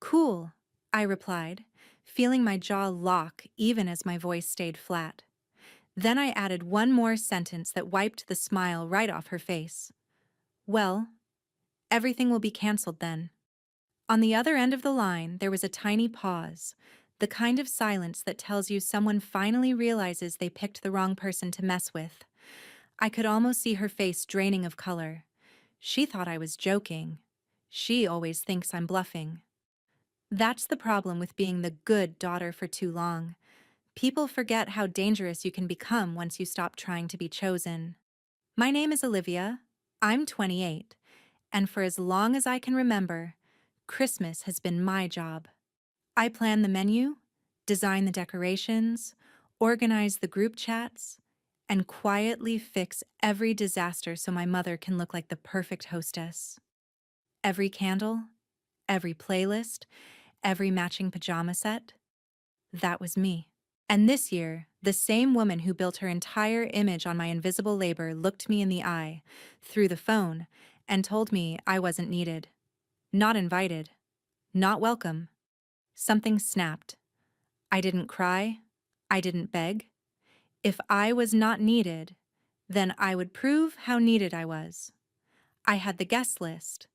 Cool, I replied, feeling my jaw lock even as my voice stayed flat. Then I added one more sentence that wiped the smile right off her face. Well, everything will be cancelled then. On the other end of the line, there was a tiny pause, the kind of silence that tells you someone finally realizes they picked the wrong person to mess with. I could almost see her face draining of color. She thought I was joking. She always thinks I'm bluffing. That's the problem with being the good daughter for too long. People forget how dangerous you can become once you stop trying to be chosen. My name is Olivia. I'm 28, and for as long as I can remember, Christmas has been my job. I plan the menu, design the decorations, organize the group chats, and quietly fix every disaster so my mother can look like the perfect hostess. Every candle, every playlist, every matching pajama set, that was me. And this year, the same woman who built her entire image on my invisible labor looked me in the eye, through the phone, and told me I wasn't needed. Not invited. Not welcome. Something snapped. I didn't cry. I didn't beg. If I was not needed, then I would prove how needed I was. I had the guest list.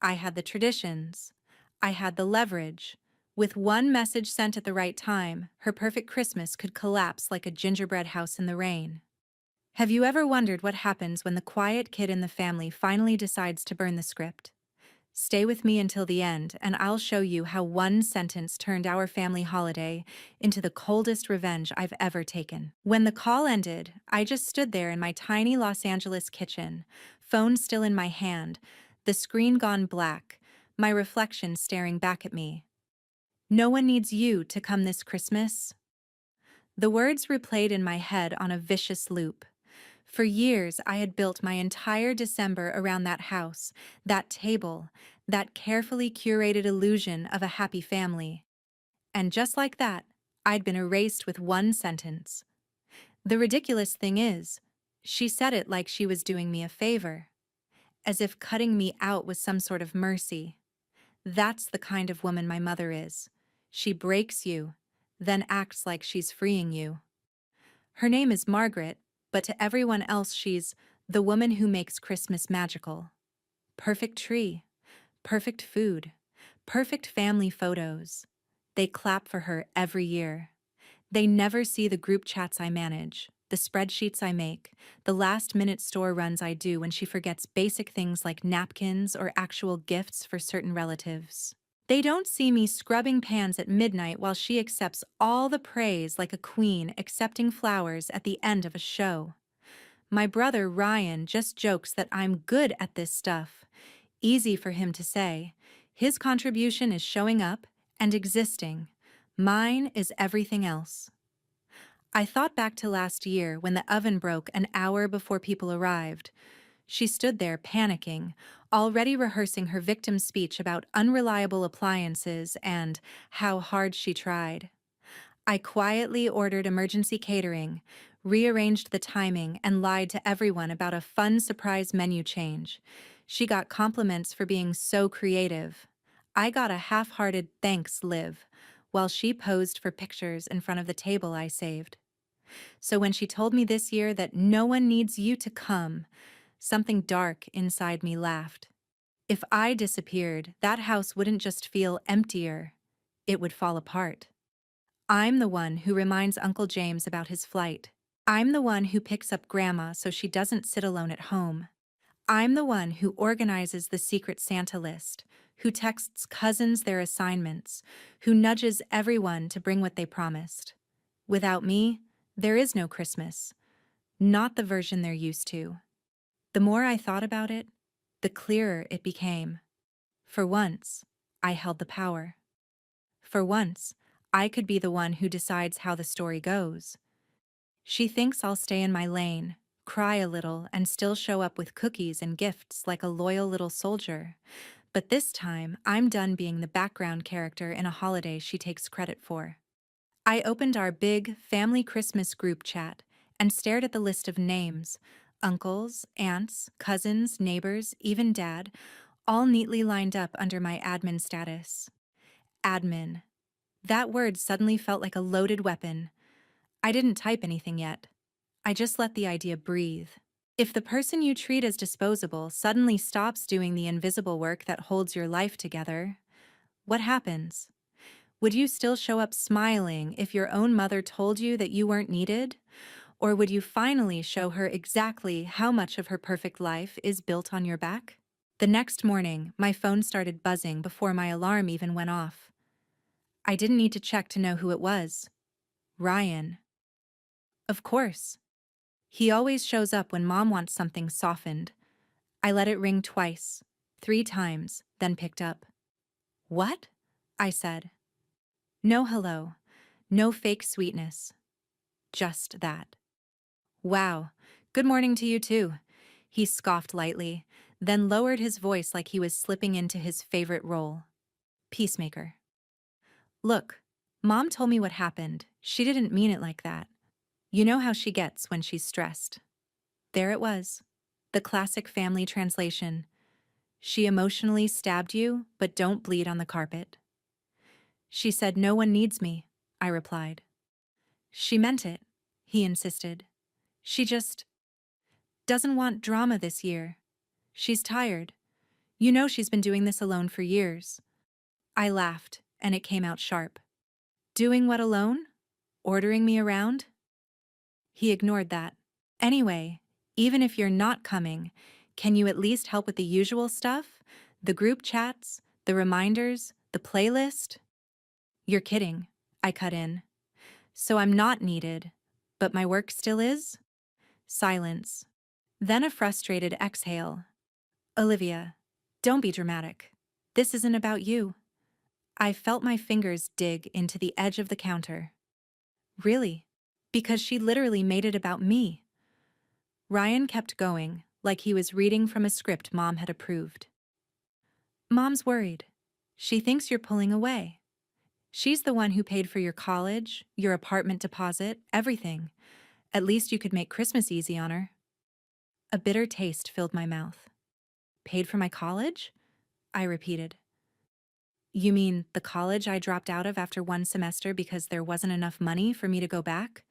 I had the traditions. I had the leverage. With one message sent at the right time, her perfect Christmas could collapse like a gingerbread house in the rain. Have you ever wondered what happens when the quiet kid in the family finally decides to burn the script? Stay with me until the end, and I'll show you how one sentence turned our family holiday into the coldest revenge I've ever taken. When the call ended, I just stood there in my tiny Los Angeles kitchen, phone still in my hand, the screen gone black, my reflection staring back at me. No one needs you to come this Christmas. The words replayed in my head on a vicious loop. For years, I had built my entire December around that house, that table, that carefully curated illusion of a happy family. And just like that, I'd been erased with one sentence. The ridiculous thing is, she said it like she was doing me a favor, as if cutting me out was some sort of mercy. That's the kind of woman my mother is. She breaks you, then acts like she's freeing you. Her name is Margaret, but to everyone else she's the woman who makes Christmas magical. Perfect tree, perfect food, perfect family photos. They clap for her every year. They never see the group chats I manage, the spreadsheets I make, the last-minute store runs I do when she forgets basic things like napkins or actual gifts for certain relatives. They don't see me scrubbing pans at midnight while she accepts all the praise like a queen accepting flowers at the end of a show. My brother Ryan just jokes that I'm good at this stuff. Easy for him to say. His contribution is showing up and existing. Mine is everything else. I thought back to last year when the oven broke an hour before people arrived. She stood there panicking, already rehearsing her victim speech about unreliable appliances and how hard she tried. I quietly ordered emergency catering, rearranged the timing, and lied to everyone about a fun surprise menu change. She got compliments for being so creative. I got a half-hearted thanks, Liv, while she posed for pictures in front of the table I saved. So when she told me this year that no one needs you to come, something dark inside me laughed. If I disappeared, that house wouldn't just feel emptier, it would fall apart. I'm the one who reminds Uncle James about his flight. I'm the one who picks up Grandma so she doesn't sit alone at home. I'm the one who organizes the Secret Santa list, who texts cousins their assignments, who nudges everyone to bring what they promised. Without me, there is no Christmas. Not the version they're used to. The more I thought about it, the clearer it became. For once, I held the power. For once, I could be the one who decides how the story goes. She thinks I'll stay in my lane, cry a little, and still show up with cookies and gifts like a loyal little soldier. But this time, I'm done being the background character in a holiday she takes credit for. I opened our big family Christmas group chat and stared at the list of names, uncles, aunts, cousins, neighbors, even dad, all neatly lined up under my admin status. Admin. That word suddenly felt like a loaded weapon. I didn't type anything yet. I just let the idea breathe. If the person you treat as disposable suddenly stops doing the invisible work that holds your life together, what happens? Would you still show up smiling if your own mother told you that you weren't needed? Or would you finally show her exactly how much of her perfect life is built on your back? The next morning, my phone started buzzing before my alarm even went off. I didn't need to check to know who it was. Ryan. Of course. He always shows up when Mom wants something softened. I let it ring twice, 3 times, then picked up. What? I said. No hello. No fake sweetness. Just that. Wow. Good morning to you too. He scoffed lightly, then lowered his voice like he was slipping into his favorite role. Peacemaker. Look, Mom told me what happened. She didn't mean it like that. You know how she gets when she's stressed. There it was. The classic family translation. She emotionally stabbed you, but don't bleed on the carpet. She said no one needs me, I replied. She meant it, he insisted. She just doesn't want drama this year. She's tired. You know she's been doing this alone for years. I laughed, and it came out sharp. Doing what alone? Ordering me around? He ignored that. Anyway, even if you're not coming, can you at least help with the usual stuff? The group chats, the reminders, the playlist? You're kidding, I cut in. So I'm not needed, but my work still is? Silence. Then a frustrated exhale. Olivia, don't be dramatic. This isn't about you. I felt my fingers dig into the edge of the counter. Really? Because she literally made it about me. Ryan kept going, like he was reading from a script Mom had approved. Mom's worried. She thinks you're pulling away. She's the one who paid for your college, your apartment deposit, everything. At least you could make Christmas easy on her. A bitter taste filled my mouth. Paid for my college? I repeated. You mean the college I dropped out of after 1 semester because there wasn't enough money for me to go back?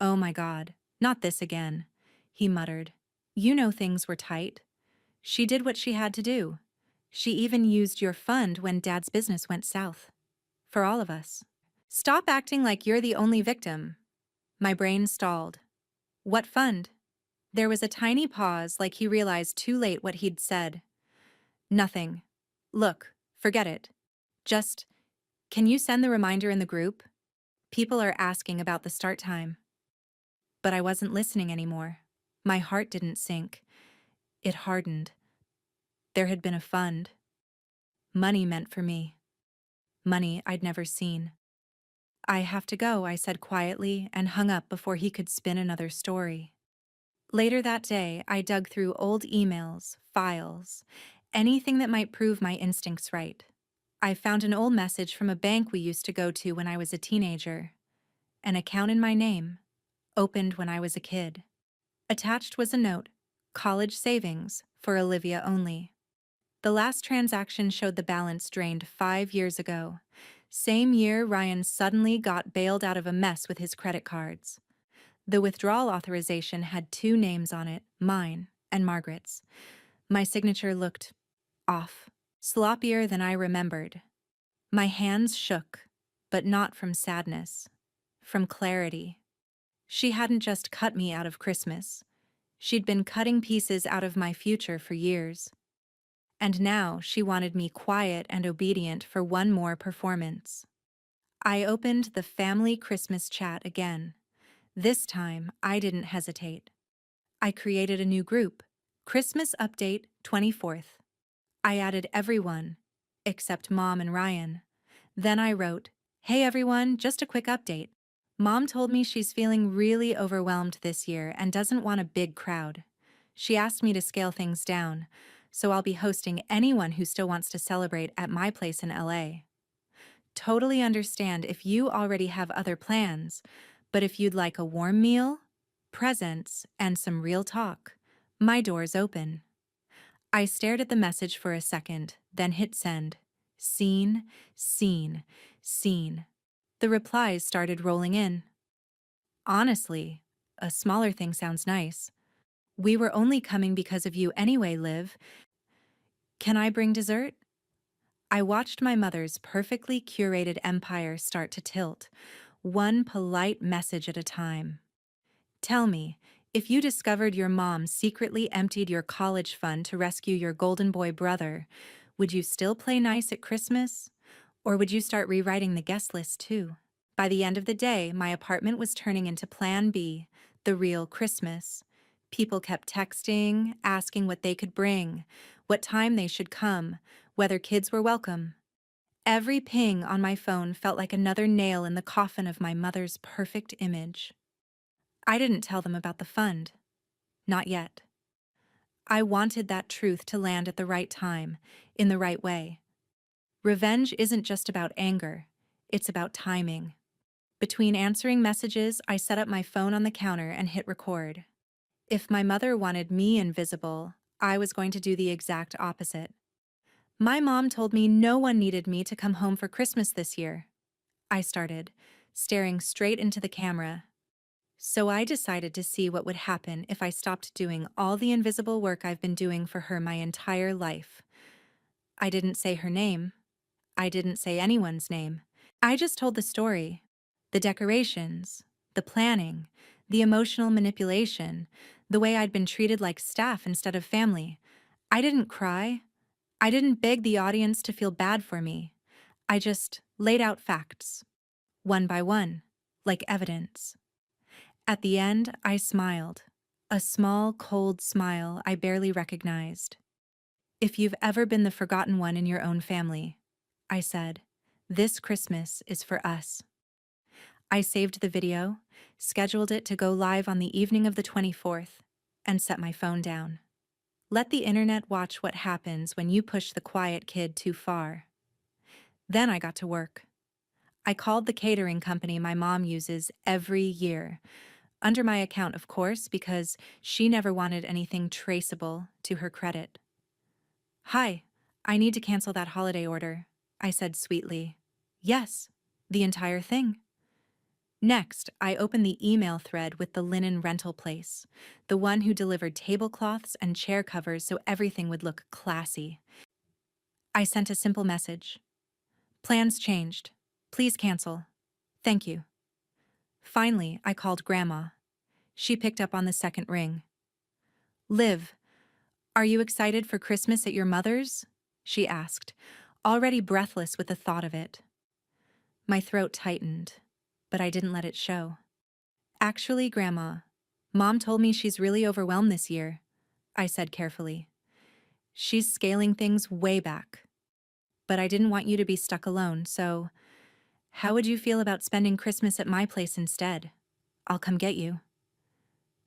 Oh my God, not this again, he muttered. You know things were tight. She did what she had to do. She even used your fund when Dad's business went south. For all of us. Stop acting like you're the only victim. My brain stalled. What fund? There was a tiny pause, like he realized too late what he'd said. Nothing. Look, forget it. Just, can you send the reminder in the group? People are asking about the start time. But I wasn't listening anymore. My heart didn't sink. It hardened. There had been a fund. Money meant for me. Money I'd never seen. I have to go, I said quietly, and hung up before he could spin another story. Later that day, I dug through old emails, files, anything that might prove my instincts right. I found an old message from a bank we used to go to when I was a teenager. An account in my name, opened when I was a kid. Attached was a note, college savings, for Olivia only. The last transaction showed the balance drained 5 years ago. Same year Ryan suddenly got bailed out of a mess with his credit cards. The withdrawal authorization had 2 names on it, mine and Margaret's. My signature looked off, sloppier than I remembered. My hands shook, but not from sadness, from clarity. She hadn't just cut me out of Christmas. She'd been cutting pieces out of my future for years. And now she wanted me quiet and obedient for one more performance. I opened the family Christmas chat again. This time, I didn't hesitate. I created a new group, Christmas Update 24th. I added everyone, except Mom and Ryan. Then I wrote, "Hey everyone, just a quick update. Mom told me she's feeling really overwhelmed this year and doesn't want a big crowd. She asked me to scale things down, so I'll be hosting anyone who still wants to celebrate at my place in LA. Totally understand if you already have other plans, but if you'd like a warm meal, presents, and some real talk, my door's open." I stared at the message for a second, then hit send. Seen, seen, seen. The replies started rolling in. Honestly, a smaller thing sounds nice. We were only coming because of you anyway, Liv. Can I bring dessert? I watched my mother's perfectly curated empire start to tilt, one polite message at a time. Tell me, if you discovered your mom secretly emptied your college fund to rescue your golden boy brother, would you still play nice at Christmas? Or would you start rewriting the guest list too? By the end of the day, my apartment was turning into Plan B, the real Christmas. People kept texting, asking what they could bring, what time they should come, whether kids were welcome. Every ping on my phone felt like another nail in the coffin of my mother's perfect image. I didn't tell them about the fund. Not yet. I wanted that truth to land at the right time, in the right way. Revenge isn't just about anger, it's about timing. Between answering messages, I set up my phone on the counter and hit record. If my mother wanted me invisible, I was going to do the exact opposite. My mom told me no one needed me to come home for Christmas this year. I started, staring straight into the camera. So I decided to see what would happen if I stopped doing all the invisible work I've been doing for her my entire life. I didn't say her name. I didn't say anyone's name. I just told the story. The decorations, the planning, the emotional manipulation, the way I'd been treated like staff instead of family. I didn't cry. I didn't beg the audience to feel bad for me. I just laid out facts, one by one, like evidence. At the end, I smiled, a small, cold smile I barely recognized. If you've ever been the forgotten one in your own family, I said, this Christmas is for us. I saved the video, scheduled it to go live on the evening of the 24th, and set my phone down. Let the internet watch what happens when you push the quiet kid too far. Then I got to work. I called the catering company my mom uses every year, under my account, of course, because she never wanted anything traceable to her credit. Hi, I need to cancel that holiday order, I said sweetly. Yes, the entire thing. Next, I opened the email thread with the linen rental place, the one who delivered tablecloths and chair covers so everything would look classy. I sent a simple message. Plans changed. Please cancel. Thank you. Finally, I called Grandma. She picked up on the second ring. Liv, are you excited for Christmas at your mother's? She asked, already breathless with the thought of it. My throat tightened, but I didn't let it show. Actually, Grandma, Mom told me she's really overwhelmed this year, I said carefully. She's scaling things way back. But I didn't want you to be stuck alone, so how would you feel about spending Christmas at my place instead? I'll come get you.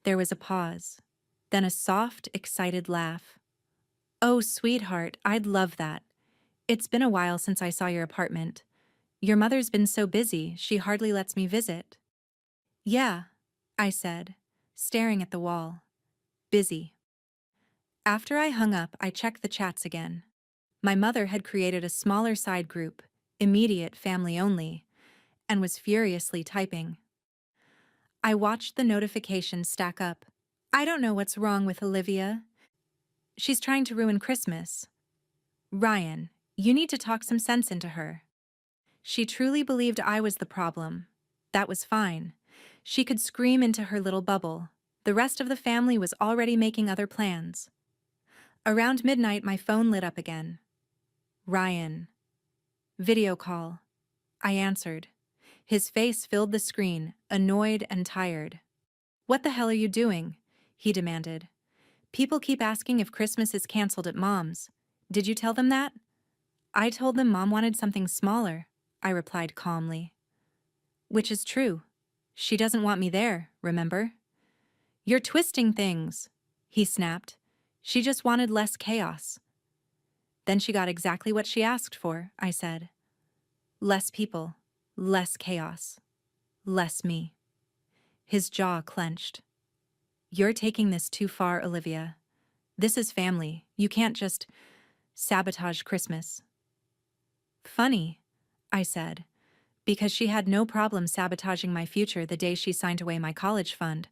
There was a pause, then a soft, excited laugh. Oh, sweetheart, I'd love that. It's been a while since I saw your apartment. Your mother's been so busy, she hardly lets me visit. Yeah, I said, staring at the wall. Busy. After I hung up, I checked the chats again. My mother had created a smaller side group, immediate family only, and was furiously typing. I watched the notifications stack up. I don't know what's wrong with Olivia. She's trying to ruin Christmas. Ryan, you need to talk some sense into her. She truly believed I was the problem. That was fine. She could scream into her little bubble. The rest of the family was already making other plans. Around midnight, my phone lit up again. Ryan. Video call. I answered. His face filled the screen, annoyed and tired. What the hell are you doing? He demanded. People keep asking if Christmas is canceled at Mom's. Did you tell them that? I told them Mom wanted something smaller, I replied calmly. Which is true. She doesn't want me there, remember? You're twisting things, he snapped. She just wanted less chaos. Then she got exactly what she asked for, I said. Less people, less chaos, less me. His jaw clenched. You're taking this too far, Olivia. This is family. You can't just sabotage Christmas. Funny, I said, because she had no problem sabotaging my future the day she signed away my college fund.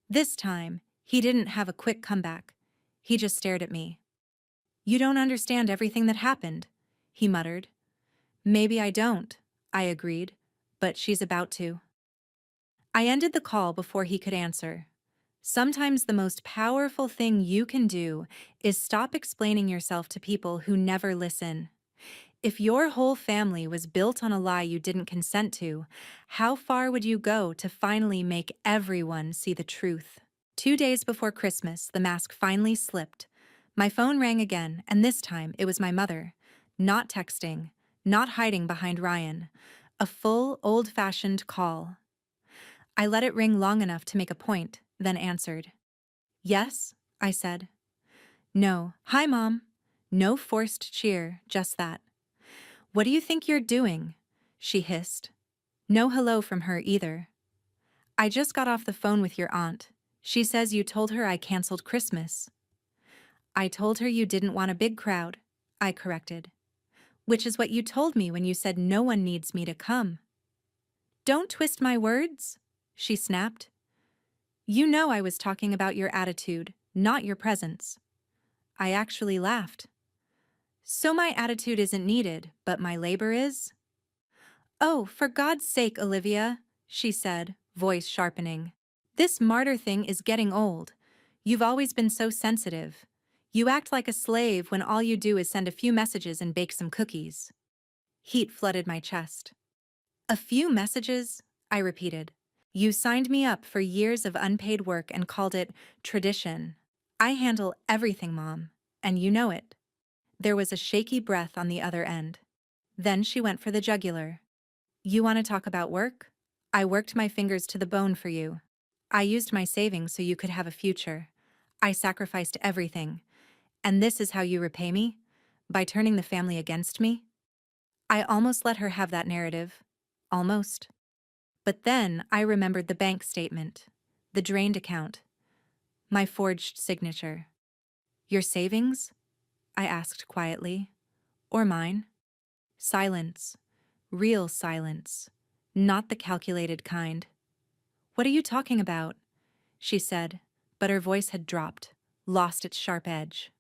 This time, he didn't have a quick comeback. He just stared at me. You don't understand everything that happened, he muttered. Maybe I don't, I agreed, but she's about to. I ended the call before he could answer. Sometimes the most powerful thing you can do is stop explaining yourself to people who never listen. If your whole family was built on a lie you didn't consent to, how far would you go to finally make everyone see the truth? 2 days before Christmas, the mask finally slipped. My phone rang again, and this time it was my mother. Not texting, not hiding behind Ryan. A full, old-fashioned call. I let it ring long enough to make a point, then answered. Yes, I said. No. Hi, Mom. No forced cheer, just that. What do you think you're doing? She hissed. No hello from her either. I just got off the phone with your aunt. She says you told her I canceled Christmas. I told her you didn't want a big crowd, I corrected. Which is what you told me when you said no one needs me to come. Don't twist my words, she snapped. You know I was talking about your attitude, not your presence. I actually laughed. So my attitude isn't needed, but my labor is? Oh, for God's sake, Olivia, she said, voice sharpening. This martyr thing is getting old. You've always been so sensitive. You act like a slave when all you do is send a few messages and bake some cookies. Heat flooded my chest. A few messages? I repeated. You signed me up for years of unpaid work and called it tradition. I handle everything, Mom, and you know it. There was a shaky breath on the other end. Then she went for the jugular. You want to talk about work? I worked my fingers to the bone for you. I used my savings so you could have a future. I sacrificed everything. And this is how you repay me? By turning the family against me? I almost let her have that narrative. Almost. But then I remembered the bank statement, the drained account, my forged signature. Your savings? I asked quietly. Or mine? Silence. Real silence. Not the calculated kind. What are you talking about? She said, but her voice had dropped, lost its sharp edge.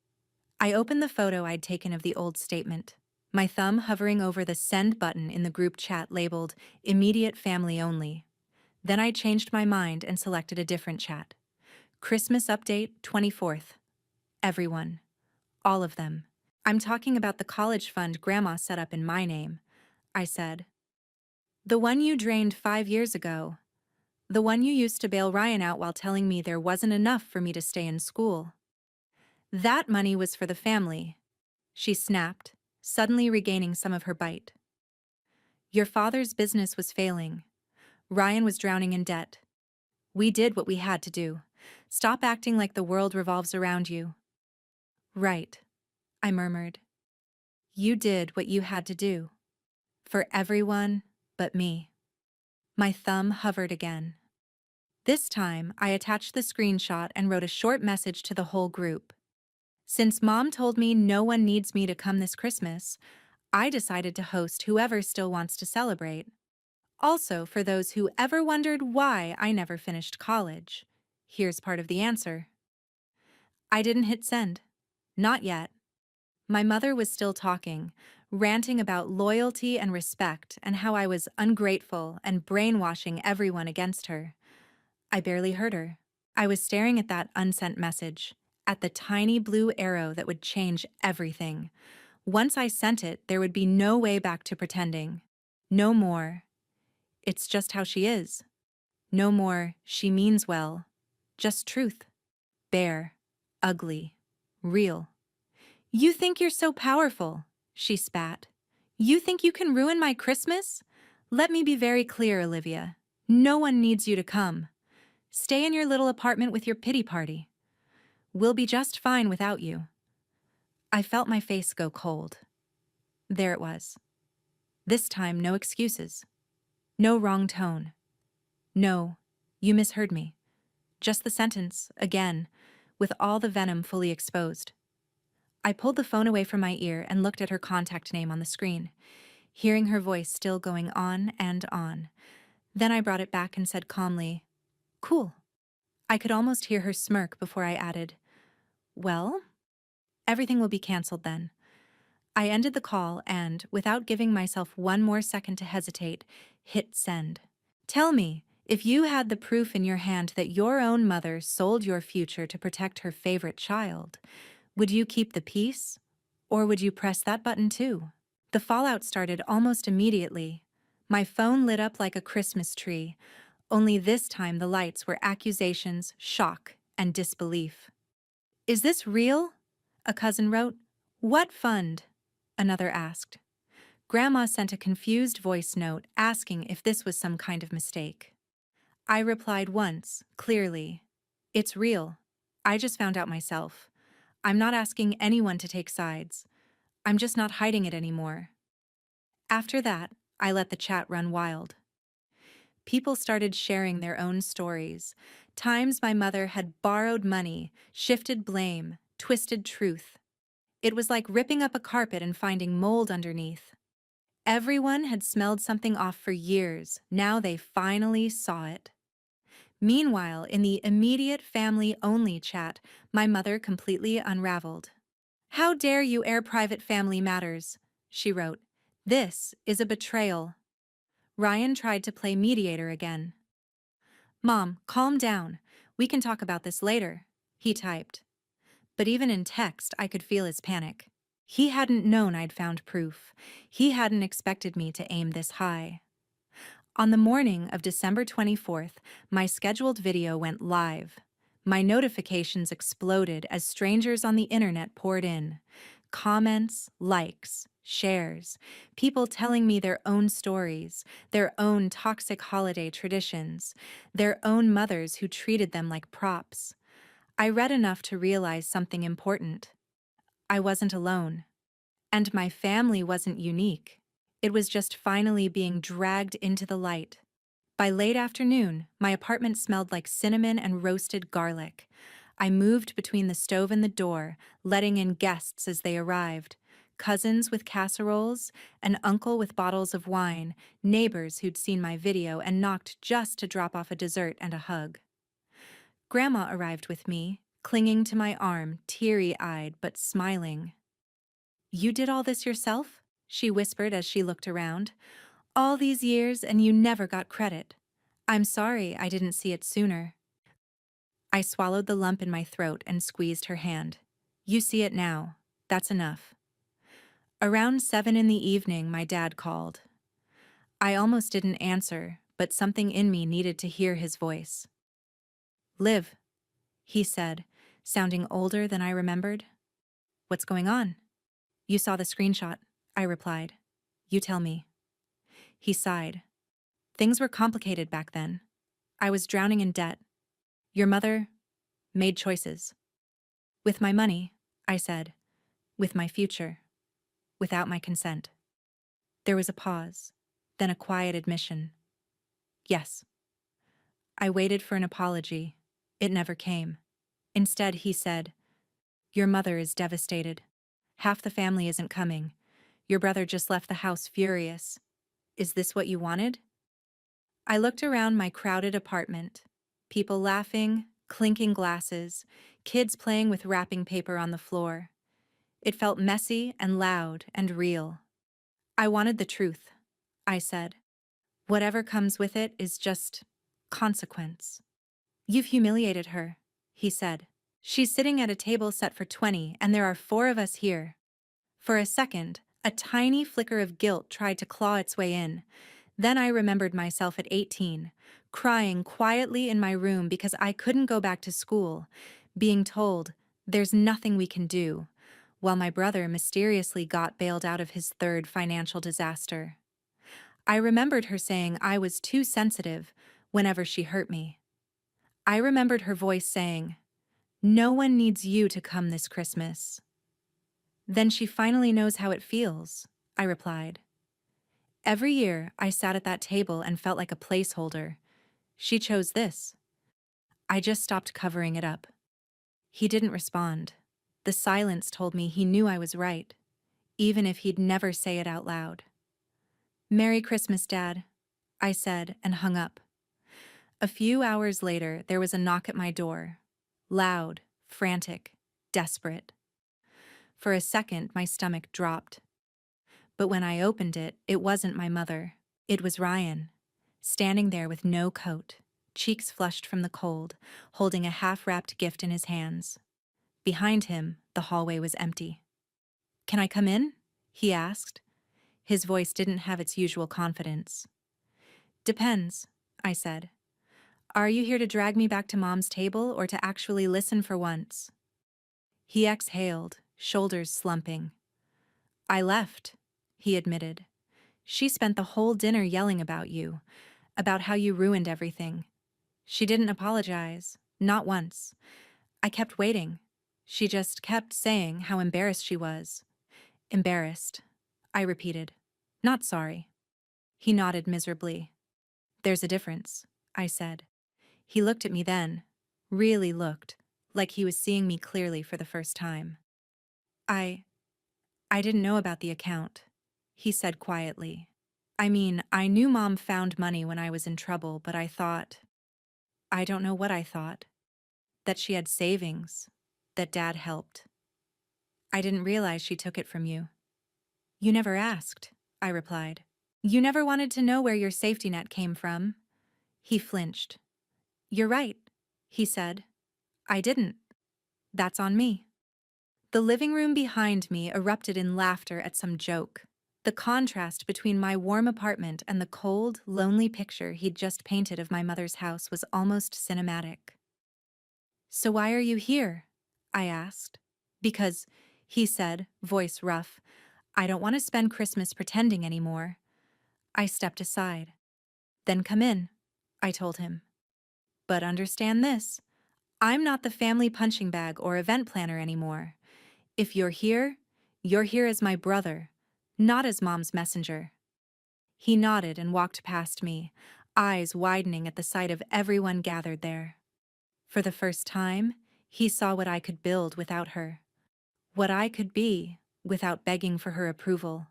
I opened the photo I'd taken of the old statement, my thumb hovering over the send button in the group chat labeled immediate family only. Then I changed my mind and selected a different chat. Christmas update 24th. Everyone. All of them. I'm talking about the college fund Grandma set up in my name, I said. The one you drained 5 years ago. The one you used to bail Ryan out while telling me there wasn't enough for me to stay in school. That money was for the family, she snapped, suddenly regaining some of her bite. Your father's business was failing. Ryan was drowning in debt. We did what we had to do. Stop acting like the world revolves around you. Right, I murmured. You did what you had to do. For everyone but me. My thumb hovered again. This time, I attached the screenshot and wrote a short message to the whole group. Since Mom told me no one needs me to come this Christmas, I decided to host whoever still wants to celebrate. Also, for those who ever wondered why I never finished college, here's part of the answer. I didn't hit send. Not yet. My mother was still talking, ranting about loyalty and respect and how I was ungrateful and brainwashing everyone against her. I barely heard her. I was staring at that unsent message, at the tiny blue arrow that would change everything. Once I sent it, there would be no way back to pretending. No more. It's just how she is. No more, she means well. Just truth. Bare. Ugly. Real. You think you're so powerful, she spat. You think you can ruin my Christmas? Let me be very clear, Olivia. No one needs you to come. Stay in your little apartment with your pity party. We'll be just fine without you. I felt my face go cold. There it was. This time, no excuses. No wrong tone. No, you misheard me. Just the sentence, again, with all the venom fully exposed. I pulled the phone away from my ear and looked at her contact name on the screen, hearing her voice still going on and on. Then I brought it back and said calmly, "Cool." I could almost hear her smirk before I added, "Well, everything will be canceled then." I ended the call and, without giving myself one more second to hesitate, hit send. Tell me, if you had the proof in your hand that your own mother sold your future to protect her favorite child, would you keep the peace? Or would you press that button too? The fallout started almost immediately. My phone lit up like a Christmas tree, only this time the lights were accusations, shock, and disbelief. "Is this real?" a cousin wrote. "What fund?" another asked. Grandma sent a confused voice note asking if this was some kind of mistake. I replied once, clearly, "It's real. I just found out myself. I'm not asking anyone to take sides. I'm just not hiding it anymore." After that, I let the chat run wild. People started sharing their own stories. Times my mother had borrowed money, shifted blame, twisted truth. It was like ripping up a carpet and finding mold underneath. Everyone had smelled something off for years. Now they finally saw it. Meanwhile, in the immediate family-only chat, my mother completely unraveled. "How dare you air private family matters?" she wrote. "This is a betrayal." Ryan tried to play mediator again. "Mom, calm down. We can talk about this later," he typed. But even in text, I could feel his panic. He hadn't known I'd found proof. He hadn't expected me to aim this high. On the morning of December 24th, my scheduled video went live. My notifications exploded as strangers on the internet poured in. Comments, likes, shares, people telling me their own stories, their own toxic holiday traditions, their own mothers who treated them like props. I read enough to realize something important. I wasn't alone. And my family wasn't unique. It was just finally being dragged into the light. By late afternoon, my apartment smelled like cinnamon and roasted garlic. I moved between the stove and the door, letting in guests as they arrived. Cousins with casseroles, an uncle with bottles of wine, neighbors who'd seen my video and knocked just to drop off a dessert and a hug. Grandma arrived with me, clinging to my arm, teary-eyed but smiling. "You did all this yourself?" she whispered as she looked around. "All these years and you never got credit. I'm sorry I didn't see it sooner." I swallowed the lump in my throat and squeezed her hand. "You see it now. That's enough." Around 7 in the evening, my dad called. I almost didn't answer, but something in me needed to hear his voice. "Liv," he said, sounding older than I remembered. "What's going on?" "You saw the screenshot," I replied. "You tell me." He sighed. "Things were complicated back then. I was drowning in debt. Your mother made choices. With my money," I said. "With my future. Without my consent." There was a pause, then a quiet admission. "Yes." I waited for an apology. It never came. Instead, he said, "Your mother is devastated. Half the family isn't coming. Your brother just left the house furious. Is this what you wanted?" I looked around my crowded apartment. People laughing, clinking glasses, kids playing with wrapping paper on the floor. It felt messy and loud and real. "I wanted the truth," I said. "Whatever comes with it is just consequence." "You've humiliated her," he said. "She's sitting at a table set for 20, and there are 4 of us here." For a second, a tiny flicker of guilt tried to claw its way in. Then I remembered myself at 18, crying quietly in my room because I couldn't go back to school, being told, "There's nothing we can do," while my brother mysteriously got bailed out of his 3rd financial disaster. I remembered her saying I was too sensitive whenever she hurt me. I remembered her voice saying, "No one needs you to come this Christmas." "Then she finally knows how it feels," I replied. Every year, I sat at that table and felt like a placeholder. She chose this. I just stopped covering it up. He didn't respond. The silence told me he knew I was right, even if he'd never say it out loud. "Merry Christmas, Dad," I said and hung up. A few hours later, there was a knock at my door. Loud, frantic, desperate. For a second, my stomach dropped. But when I opened it, it wasn't my mother. It was Ryan, standing there with no coat, cheeks flushed from the cold, holding a half-wrapped gift in his hands. Behind him, the hallway was empty. "Can I come in?" he asked. His voice didn't have its usual confidence. "Depends," I said. "Are you here to drag me back to Mom's table or to actually listen for once?" He exhaled, shoulders slumping. "I left," he admitted. "She spent the whole dinner yelling about you, about how you ruined everything. She didn't apologize, not once. I kept waiting. She just kept saying how embarrassed she was." "Embarrassed," I repeated. "Not sorry." He nodded miserably. "There's a difference," I said. He looked at me then, really looked, like he was seeing me clearly for the first time. I didn't know about the account," he said quietly. "I mean, I knew Mom found money when I was in trouble, but I don't know what I thought. That she had savings, that Dad helped. I didn't realize she took it from you." "You never asked," I replied. "You never wanted to know where your safety net came from." He flinched. "You're right," he said. "I didn't. That's on me." The living room behind me erupted in laughter at some joke. The contrast between my warm apartment and the cold, lonely picture he'd just painted of my mother's house was almost cinematic. "So why are you here?" I asked. "Because," he said, voice rough, "I don't want to spend Christmas pretending anymore." I stepped aside. "Then come in," I told him. "But understand this. I'm not the family punching bag or event planner anymore. If you're here as my brother, not as Mom's messenger." He nodded and walked past me, eyes widening at the sight of everyone gathered there. For the first time, he saw what I could build without her. What I could be without begging for her approval.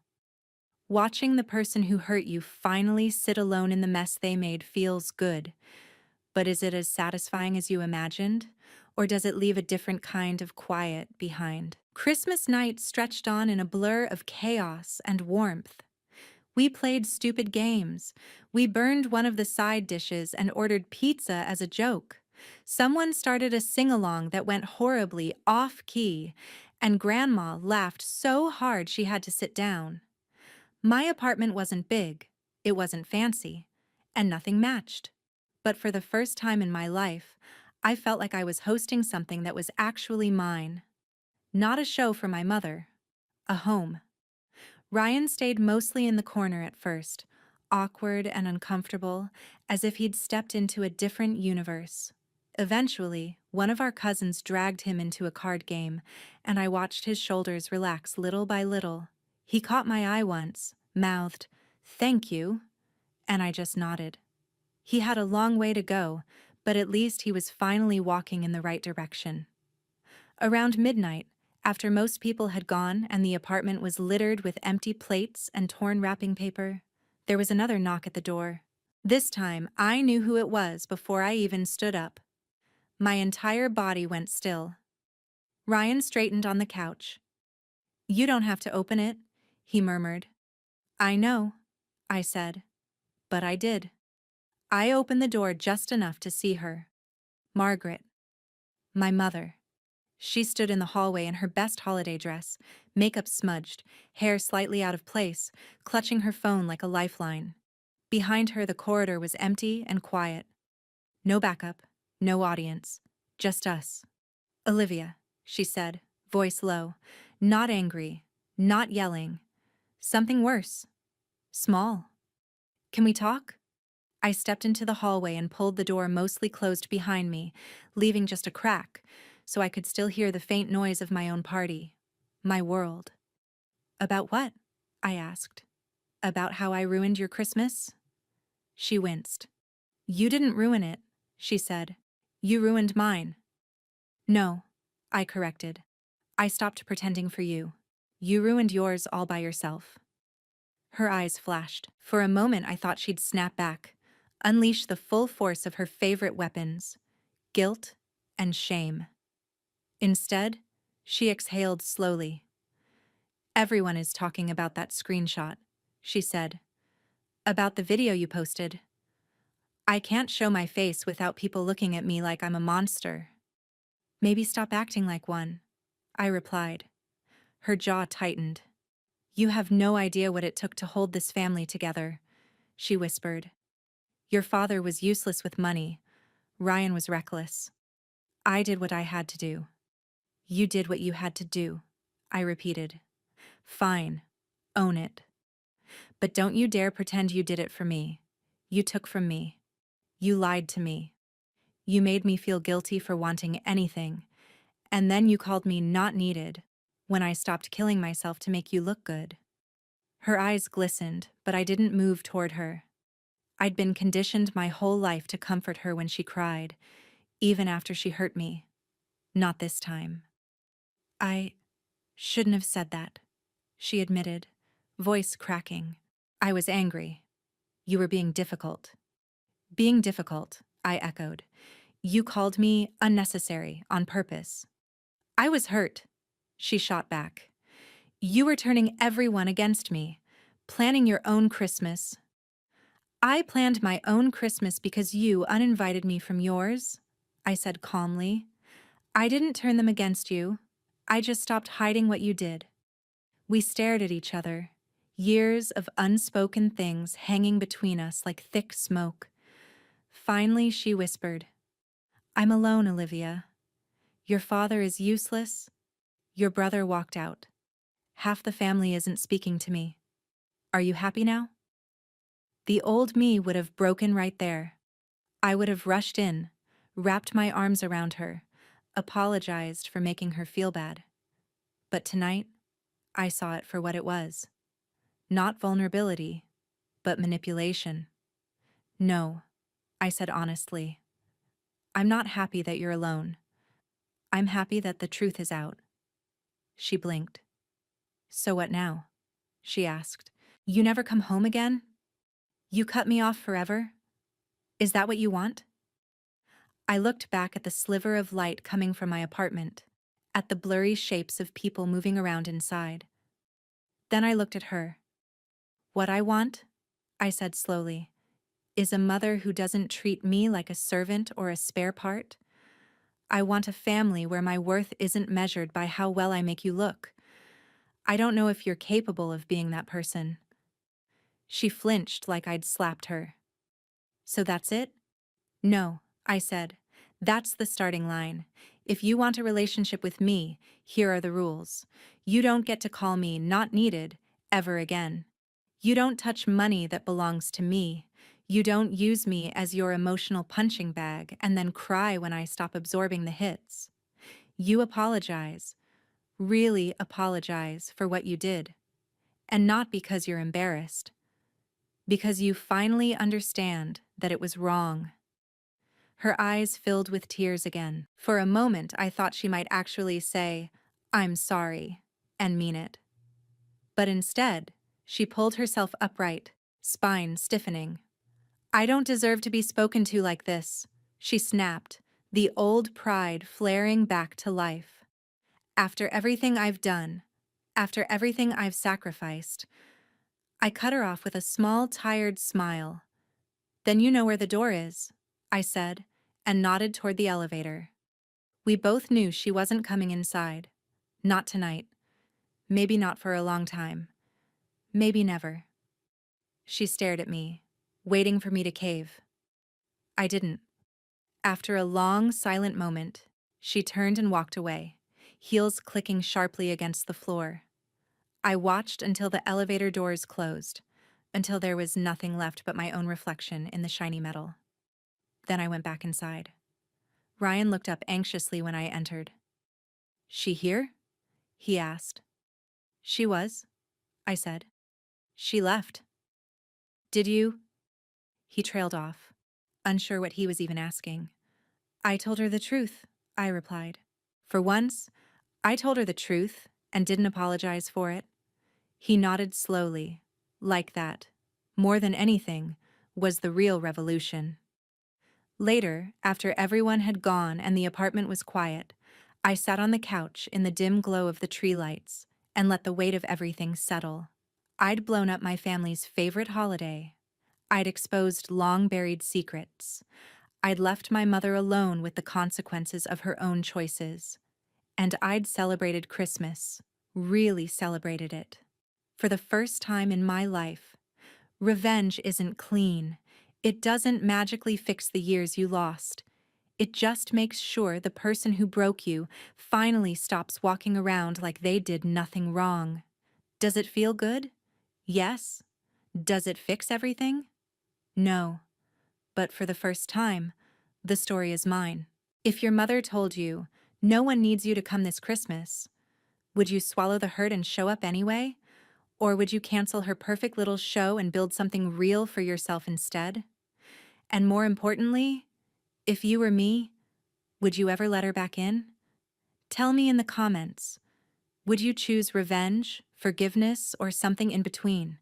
Watching the person who hurt you finally sit alone in the mess they made feels good. But is it as satisfying as you imagined? Or does it leave a different kind of quiet behind? Christmas night stretched on in a blur of chaos and warmth. We played stupid games. We burned one of the side dishes and ordered pizza as a joke. Someone started a sing-along that went horribly off-key, and Grandma laughed so hard she had to sit down. My apartment wasn't big, it wasn't fancy, and nothing matched. But for the first time in my life, I felt like I was hosting something that was actually mine. Not a show for my mother. A home. Ryan stayed mostly in the corner at first, awkward and uncomfortable, as if he'd stepped into a different universe. Eventually, one of our cousins dragged him into a card game, and I watched his shoulders relax little by little. He caught my eye once, mouthed, "Thank you," and I just nodded. He had a long way to go, but at least he was finally walking in the right direction. Around midnight, after most people had gone and the apartment was littered with empty plates and torn wrapping paper, there was another knock at the door. This time, I knew who it was before I even stood up. My entire body went still. Ryan straightened on the couch. "You don't have to open it," he murmured. "I know," I said. But I did. I opened the door just enough to see her. Margaret. My mother. She stood in the hallway in her best holiday dress, makeup smudged, hair slightly out of place, clutching her phone like a lifeline. Behind her, the corridor was empty and quiet. No backup, no audience, just us. "Olivia," she said, voice low, not angry, not yelling. "Something worse. Small. Can we talk?" I stepped into the hallway and pulled the door mostly closed behind me, leaving just a crack, so I could still hear the faint noise of my own party. My world. "About what?" I asked. "About how I ruined your Christmas?" She winced. "You didn't ruin it," she said. "You ruined mine." "No," I corrected. I stopped pretending for you. You ruined yours all by yourself. Her eyes flashed. For a moment I thought she'd snap back, unleash the full force of her favorite weapons, guilt and shame. Instead, she exhaled slowly. Everyone is talking about that screenshot, she said. About the video you posted. I can't show my face without people looking at me like I'm a monster. Maybe stop acting like one, I replied. Her jaw tightened. You have no idea what it took to hold this family together, she whispered. Your father was useless with money. Ryan was reckless. I did what I had to do. You did what you had to do, I repeated. Fine. Own it. But don't you dare pretend you did it for me. You took from me. You lied to me. You made me feel guilty for wanting anything, and then you called me not needed when I stopped killing myself to make you look good. Her eyes glistened, but I didn't move toward her. I'd been conditioned my whole life to comfort her when she cried, even after she hurt me. Not this time. I shouldn't have said that, she admitted, voice cracking. I was angry. You were being difficult. Being difficult, I echoed. You called me unnecessary, on purpose. I was hurt, she shot back. You were turning everyone against me, planning your own Christmas. I planned my own Christmas because you uninvited me from yours, I said calmly. I didn't turn them against you. I just stopped hiding what you did. We stared at each other, years of unspoken things hanging between us like thick smoke. Finally, she whispered, I'm alone, Olivia. Your father is useless. Your brother walked out. Half the family isn't speaking to me. Are you happy now? The old me would have broken right there. I would have rushed in, wrapped my arms around her, apologized for making her feel bad. But tonight, I saw it for what it was. Not vulnerability, but manipulation. No, I said honestly. I'm not happy that you're alone. I'm happy that the truth is out. She blinked. So what now? She asked. You never come home again? You cut me off forever? Is that what you want? I looked back at the sliver of light coming from my apartment, at the blurry shapes of people moving around inside. Then I looked at her. What I want, I said slowly, is a mother who doesn't treat me like a servant or a spare part. I want a family where my worth isn't measured by how well I make you look. I don't know if you're capable of being that person. She flinched like I'd slapped her. So that's it? No, I said. That's the starting line. If you want a relationship with me, here are the rules. You don't get to call me not needed ever again. You don't touch money that belongs to me. You don't use me as your emotional punching bag and then cry when I stop absorbing the hits. You apologize, really apologize for what you did. And not because you're embarrassed. Because you finally understand that it was wrong. Her eyes filled with tears again. For a moment, I thought she might actually say, I'm sorry, and mean it. But instead, she pulled herself upright, spine stiffening. I don't deserve to be spoken to like this, she snapped, the old pride flaring back to life. After everything I've done, after everything I've sacrificed, I cut her off with a small, tired smile. Then you know where the door is, I said, and nodded toward the elevator. We both knew she wasn't coming inside. Not tonight. Maybe not for a long time. Maybe never. She stared at me, waiting for me to cave. I didn't. After a long, silent moment, she turned and walked away, heels clicking sharply against the floor. I watched until the elevator doors closed, until there was nothing left but my own reflection in the shiny metal. Then I went back inside. Ryan looked up anxiously when I entered. She here? He asked. She was, I said. She left. Did you? He trailed off, unsure what he was even asking. I told her the truth, I replied. For once, I told her the truth and didn't apologize for it. He nodded slowly, like that. More than anything, was the real revolution. Later, after everyone had gone and the apartment was quiet, I sat on the couch in the dim glow of the tree lights and let the weight of everything settle. I'd blown up my family's favorite holiday. I'd exposed long-buried secrets. I'd left my mother alone with the consequences of her own choices. And I'd celebrated Christmas, really celebrated it. For the first time in my life, revenge isn't clean. It doesn't magically fix the years you lost. It just makes sure the person who broke you finally stops walking around like they did nothing wrong. Does it feel good? Yes. Does it fix everything? No. But for the first time, the story is mine. If your mother told you, no one needs you to come this Christmas, would you swallow the hurt and show up anyway? Or would you cancel her perfect little show and build something real for yourself instead? And more importantly, if you were me, would you ever let her back in? Tell me in the comments. Would you choose revenge, forgiveness, or something in between?